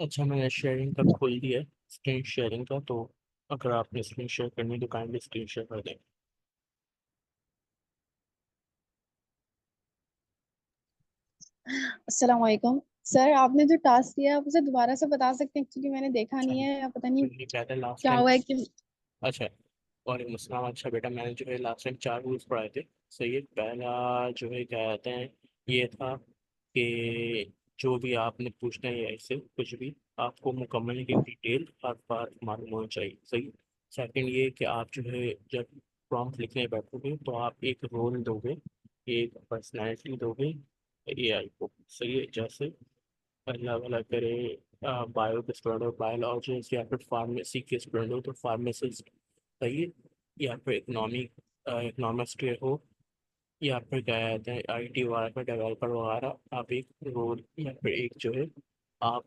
अच्छा, मैंने शेयरिंग का खोल दिया है, स्क्रीन शेयरिंग का। तो अगर आपने स्क्रीन शेयर करनी है तो काइंडली स्क्रीन शेयर कर दें। अस्सलाम वालेकुम। सर, आपने जो टास्क दिया आप उसे दोबारा से बता सकते हैं? एक्चुअली मैंने देखा अच्छा, नहीं है, या पता नहीं मैंने क्या था लास्ट क्या टाइम। हुआ है कि। अच्छा, और मुस्लिम। अच्छा बेटा, मैंने जो है लास्ट टाइम 4 रूल्स पढ़ाए थे। सही है। पहला जो है क्या कहते हैं, ये था कि जो भी आपने पूछना है ऐसे कुछ भी, आपको मुकम्मल की डिटेल हर बार मालूम होनी चाहिए। सही। सेकंड ये कि आप जो है जब प्रॉम्प्ट लिखने बैठोगे तो आप एक रोल दोगे, एक पर्सनैलिटी दोगे एआई को। सही है। जैसे अल्लाह भला करे, बायो के स्टूडेंट हो बायोलॉजिस्ट, या फिर फार्मेसी के स्टूडेंट हो तो फार्मासिस्ट। सही है। या फिर इकोनॉमिस्ट हो, या फिर क्या कहते हैं आईटी वगैरह में डेवलपर वगैरह। आप एक रोल या फिर एक जो है आप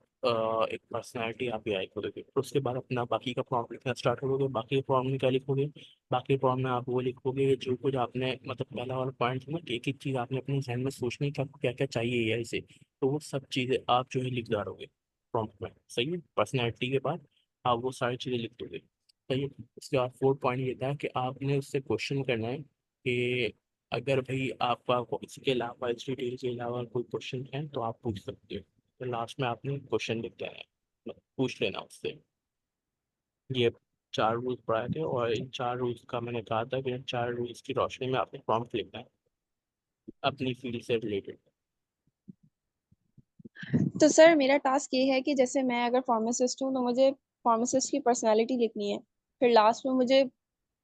एक पर्सनैलिटी आप AI को दोगे। फिर उसके बाद अपना बाकी का प्रॉम्प्ट लिखना स्टार्ट करोगे। बाकी प्रॉम्प्ट में क्या लिखोगे? बाकी प्रॉम्प्ट में आप वो लिखोगे जो कुछ आपने, मतलब पहला वाला पॉइंट था ना कि एक एक चीज़ आपने अपने जहन में सोचनी है कि आपको क्या क्या चाहिए AI से। तो वो सब चीज़ें आप जो है लिख डालोगे प्रॉम्प्ट में। सही है। पर्सनैलिटी के बाद आप वो सारी चीज़ें लिख दोगे। सही है। उसके बाद फोर्थ पॉइंट ये था कि आपने उससे क्वेश्चन करना है कि अगर भाई आपका इसके अलावा, इस डिटेल के अलावा कोई क्वेश्चन है तो आप पूछ सकते हो। तो लास्ट में आपने क्वेश्चन लिख देना है, मतलब पूछ लेना उससे। ये 4 रूल्स पढ़ाए थे, और इन 4 रूल्स का मैंने कहा था कि इन 4 रूल्स की रोशनी में आपने प्रॉम्प्ट लिखना है अपनी फील्ड से रिलेटेड। तो सर, मेरा टास्क ये है कि जैसे मैं अगर फार्मासिस्ट हूँ तो मुझे फार्मासिस्ट की पर्सनालिटी लिखनी है। फिर लास्ट में मुझे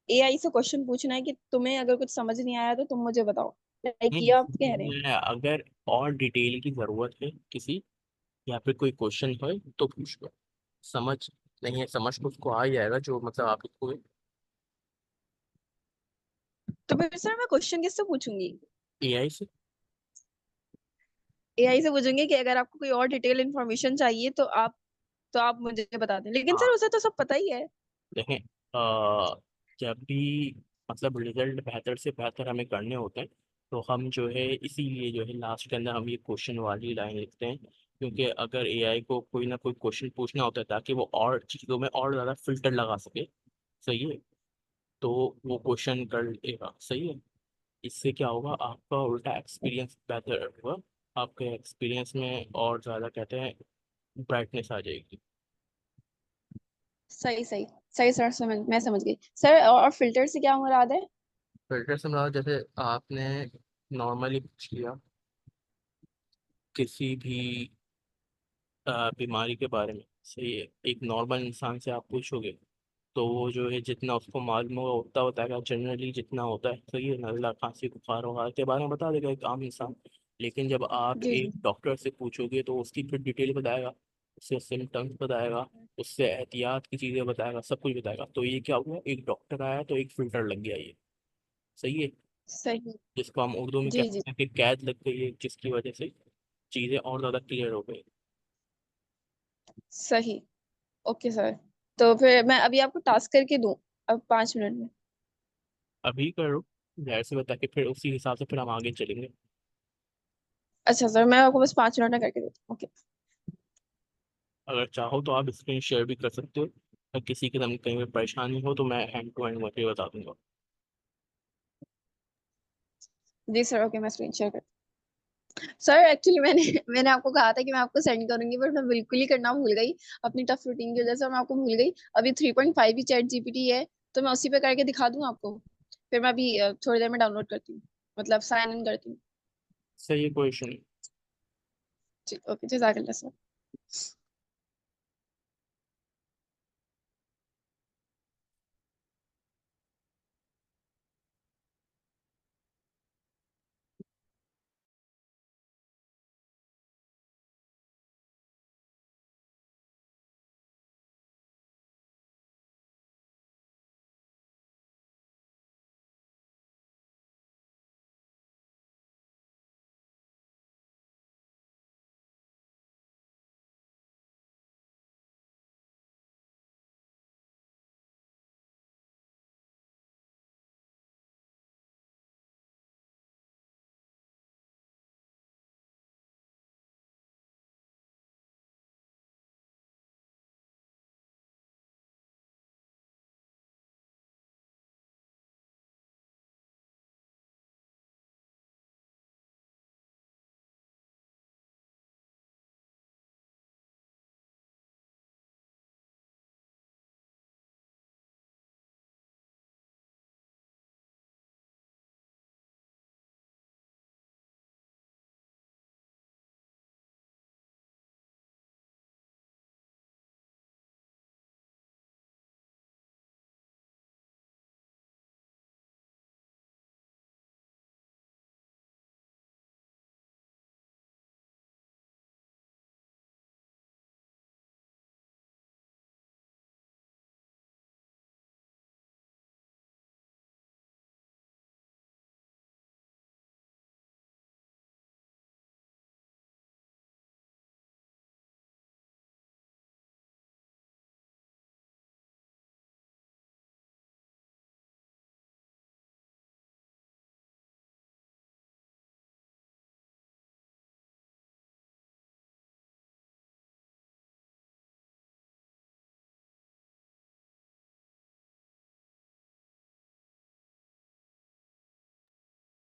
एआई से क्वेश्चन पूछना है कि तुम्हें अगर कुछ समझ नहीं आया तो तुम मुझे बताओ। लाइक ये आप कह रहे हैं? अगर और डिटेल की ज़रूरत है किसी, या फिर कोई क्वेश्चन है तो पूछ लो। समझ नहीं है, समझ तो उसको आ ही जाएगा जो मतलब आप लिखोगे तो फिर सर मैं क्वेश्चन किससे पूछूंगी? AI से। एआई से पूछूंगी कि अगर आपको कोई और डिटेल इन्फॉर्मेशन चाहिए तो आप मुझे बता दें, लेकिन हाँ, सर उसे तो सब पता ही है। देखें, जब भी मतलब रिजल्ट बेहतर से बेहतर हमें करने होते हैं तो हम जो है इसीलिए जो है लास्ट के अंदर हम ये क्वेश्चन वाली लाइन लिखते हैं। क्योंकि अगर AI को कोई ना कोई क्वेश्चन पूछना होता है ताकि वो और चीज़ों में और ज़्यादा फिल्टर लगा सके। सही है। तो वो क्वेश्चन कर लेगा। सही है। इससे क्या होगा, आपका उल्टा एक्सपीरियंस बेहतर होगा। आपके एक्सपीरियंस में और ज़्यादा कहते हैं ब्राइटनेस आ जाएगी। सही सही सही सर, मैं समझ गई सर। और फिल्टर से क्या मुराद है? फिल्टर से मतलब जैसे आपने नॉर्मली पूछ लिया किसी भी बीमारी के बारे में। सही है। एक नॉर्मल इंसान से आप पूछोगे तो वो जो है जितना उसको मालूम होगा उतना बताएगा, जनरली जितना होता है। सही है। नज़ला, खांसी, बुखार वगैरह के बारे में बता देगा एक आम इंसान। लेकिन जब आप जी जी। एक डॉक्टर से पूछोगे तो उसकी फिर डिटेल बताएगा, उससे सिम्टम्स बताएगा, उससे एहतियात की चीज़ें बताएगा, सब कुछ बताएगा। तो ये क्या हुआ, एक डॉक्टर आया तो एक फिल्टर लग गया ये। सही है। सही। जिसको हम उर्दू में जी जी। कहते हैं कि कैद लग गई है, जिसकी वजह से चीज़ें और ज़्यादा क्लियर हो गई। सही। Okay sir. तो फिर मैं अभी आपको टास्क करके दूं, अब 5 मिनट में? अभी करो, जाहिर सी बता के फिर उसी हिसाब से फिर हम आगे चलेंगे। अच्छा सर, मैं आपको बस 5 मिनट में करके देती हूँ। ओके। अगर चाहो तो आप स्क्रीन शेयर भी कर सकते हो। अगर किसी के सामने कहीं भी परेशानी हो तो मैं हैंड टू हैंड करके बता दूंगा। जी सर, ओके, मैं स्क्रीन शेयर कर। सर एक्चुअली मैंने मैंने आपको कहा था कि मैं आपको सेंड करूंगी, बट मैं बिल्कुल ही करना भूल गई। अपनी टफ रूटीन की वजह से मैं आपको भूल गई। अभी 3.5 ही चैट जीपीटी है, तो मैं उसी पे करके दिखा दूं आपको। फिर मैं अभी थोड़ी देर में डाउनलोड करती हूँ, मतलब साइन इन करती हूँ। सही है, कोई इशू नहीं। जी ओके, जज़ाकल्लाह सर।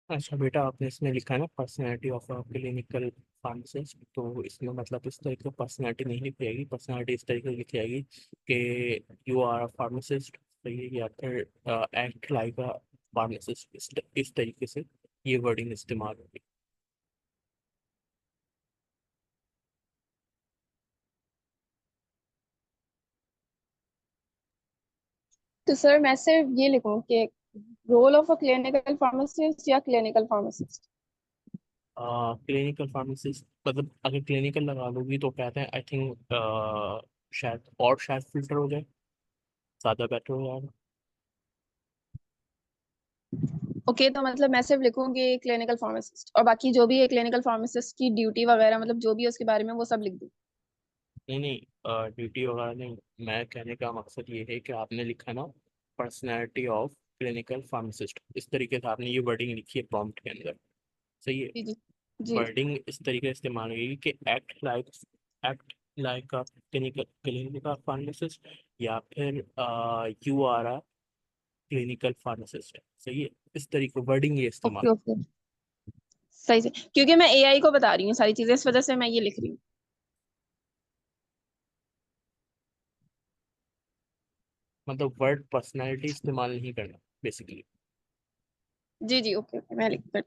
अच्छा बेटा, आपने इसमें लिखा है ना personality of a clinical pharmacist, तो इसमें मतलब इस तरीके की पर्सनैलिटी नहीं लिखी जाएगी। पर्सनैलिटी इस तरीके की लिखी जाएगी कि यू आर अ फार्मासिस्ट, सही है, या फिर एक्ट लाइक अ फार्मासिस्ट, इस तरीके से ये वर्डिंग इस्तेमाल होगी। तो सर मैं सिर्फ ये लिखूं कि role of a clinical pharmacist या क्लिनिकल फार्मासिस्ट? क्लिनिकल फार्मासिस्ट, मतलब अगर क्लिनिकल लगा लोगी तो कहते हैं आई थिंक शायद, और शायद फिल्टर हो जाए, ज़्यादा बेटर हो जाएगा। ओके, तो मतलब मैं सिर्फ लिखूंगी क्लिनिकल फार्मासिस्ट, और बाकी जो भी है क्लिनिकल फार्मासिस्ट की ड्यूटी वगैरह, मतलब जो भी है उसके बारे में वो सब लिख दूं? नहीं नहीं, ड्यूटी वगैरह नहीं। मैं कहने का मकसद ये है कि आपने लिखा ना पर्सनैलिटी ऑफ क्लिनिकल फार्मासिस्ट, इस तरीके से आपने ये वर्डिंग लिखी है प्रॉम्प्ट के अंदर, सही है। जी जी। जी। वर्डिंग इस तरीके से इस्तेमाल होगी कि act like a clinical clinical pharmacist, या फिर you are a clinical pharmacist, सही है। इस तरीके वर्डिंग ये इस्तेमाल। ओके ओके, सही से, क्योंकि मैं एआई को बता रही हूँ सारी चीजें, इस वजह से मैं ये लिख रही हूँ। मतलब वर्ड पर्सनैलिटी इस्तेमाल नहीं करना बेसिकली। जी जी, ओके ओके, मैं लिख कर।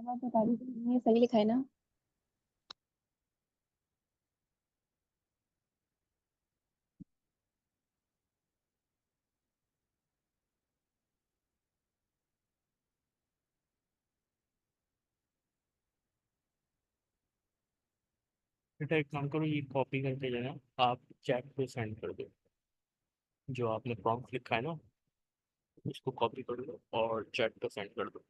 बात बता दीजिए, मैंने ये सही लिखा है ना? बेटा एक काम करो, ये कॉपी करके जो है ना आप चैट पे सेंड कर दो। जो आपने प्रॉम्प्ट लिखा है ना उसको कॉपी कर लो और चैट पे सेंड कर दो।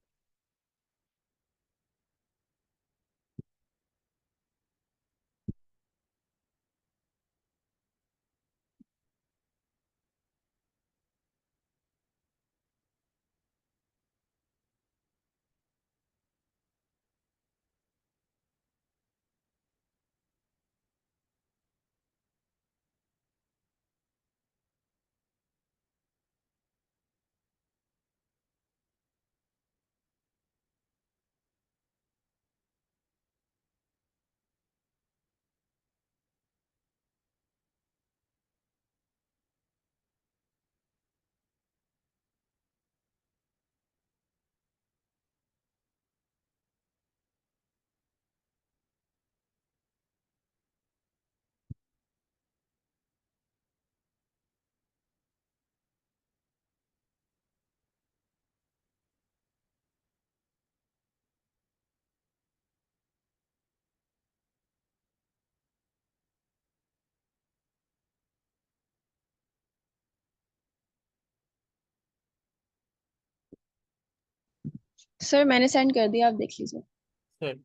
सर मैंने सेंड कर दिया, आप देख लीजिए। सर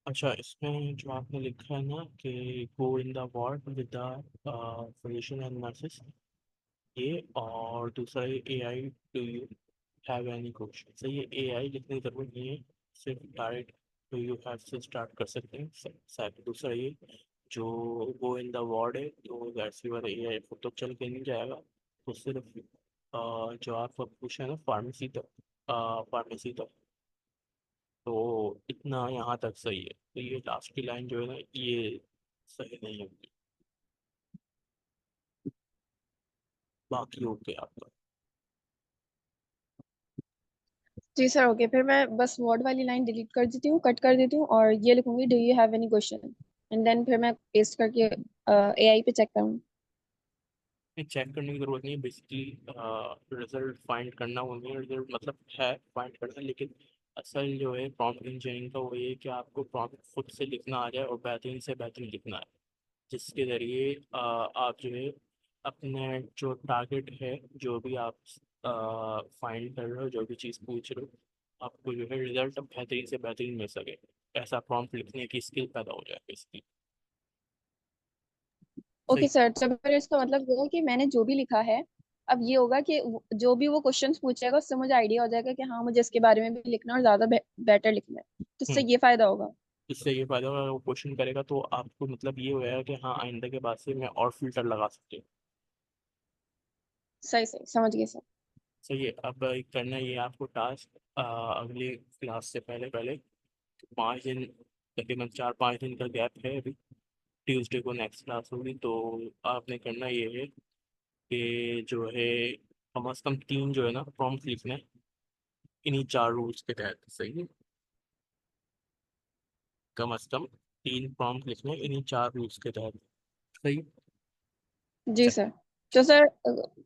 अच्छा, इसमें जो आपने लिखा है ना कि go in the ward with the physician and nurses, ये और दूसरा ये AI do you have any question, सही ये AI लिखने की जरूरत नहीं है, सिर्फ डायरेक्ट डू यू हैव से स्टार्ट कर सकते हैं। शायद दूसरा ये जो गो इन द वार्ड है तो वैसे वाला AI फिर तो चल के नहीं जाएगा, तो सिर्फ जो आप पूछे है ना फार्मेसी तक, फार्मेसी तक, तो इतना यहाँ तक सही है। तो ये लास्ट की लाइन जो है ना ये सही नहीं होगी, बाकी ओके आपका। जी सर ओके, फिर मैं बस वर्ड वाली लाइन डिलीट कर देती हूँ, कट कर देती हूँ और ये लिखूंगी do you have any question, and then फिर मैं पेस्ट करके एआई पे चेक करूँ। ये चेक करने की जरूरत नहीं है, बेसिकली रिजल्ट फाइंड करना वो नहीं है, रिजल्ट मतलब है फाइंड करना, लेकिन असल जो है प्रॉम्प्ट इंजीनियरिंग का वो ये है कि आपको प्रॉम्प्ट खुद से लिखना आ जाए और बेहतरीन से बेहतरीन लिखना है, जिसके ज़रिए आप जो है अपने जो टारगेट है, जो भी आप फाइंड कर रहे हो, जो भी चीज़ पूछ रहे हो, आपको जो है रिजल्ट बेहतरीन से बेहतरीन मिल सके, ऐसा प्रॉम्प्ट लिखने की स्किल पैदा हो जाए बेसिकली। ओके सही। सर, तो फिर इसका मतलब ये है कि मैंने जो भी लिखा है, अब ये होगा कि जो भी वो क्वेश्चंस पूछेगा उससे मुझे आइडिया हो जाएगा कि हाँ मुझे इसके बारे में भी लिखना है और ज्यादा बेटर लिखना है, तो इससे हम्म। ये फायदा होगा। इससे ये फायदा होगा, अगर वो क्वेश्चन करेगा तो आपको मतलब ये होगा कि हाँ आइंदा के बाद से मैं और फिल्टर लगा सकती हूँ। सही सही समझ गए सर। सही है। अब करना ये है आपको टास्क, अगली क्लास से पहले पहले 5 दिन, तकरीबन 4-5 दिन का गैप है अभी। ट्यूसडे को नेक्स्ट क्लास होगी, तो आपने करना ये है कि जो है कम से कम 3 जो है ना प्रॉम्प्ट लिखना है इन्हीं 4 रूल्स के तहत। सही है, कम से कम 3 प्रॉम्प्ट लिखने हैं इन्हीं 4 रूल्स के तहत। सही है? जी सर। तो सर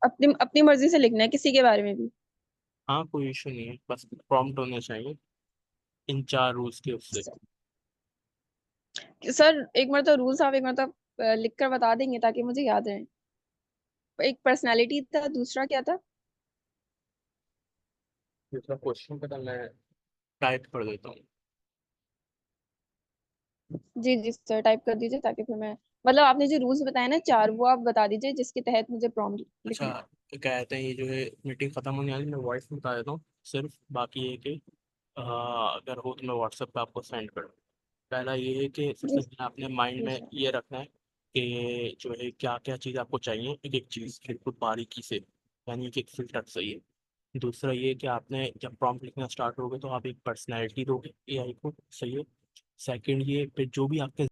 अपनी अपनी मर्जी से लिखना है, किसी के बारे में भी? हाँ, कोई इशू नहीं है, बस प्रॉम्प्ट होने चाहिए इन 4 रूल्स के उससे। सर एक बार तो रूल्स आप एक बार तो लिख कर बता देंगे ताकि मुझे याद रहे। एक पर्सनालिटी था, दूसरा क्या था? दूसरा क्वेश्चन पता, मैं टाइप कर देता हूँ। जी जी सर, टाइप कर दीजिए ताकि फिर मैं, मतलब आपने जो रूल्स बताए ना चार, वो आप बता दीजिए जिसके तहत मुझे प्रॉम्प्ट अच्छा, लिखना है। कहते हैं ये जो है मीटिंग खत्म होने वाली, मैं वॉइस में बता देता हूँ सिर्फ। बाकी ये कि अगर हो तो मैं व्हाट्सएप पे आपको सेंड कर दूँ। पहला ये है कि जी सबसे पहले आपने माइंड जी में सर। ये रखना है कि जो है क्या क्या चीज़ आपको चाहिए, एक एक चीज़ बिल्कुल बारीकी से, यानी एक एक फिल्टर सही है। दूसरा ये कि आपने जब प्रॉम्प्ट लिखना स्टार्ट होगे तो आप एक पर्सनैलिटी दोगे एआई को। सही है। सेकंड ये, फिर जो भी आपके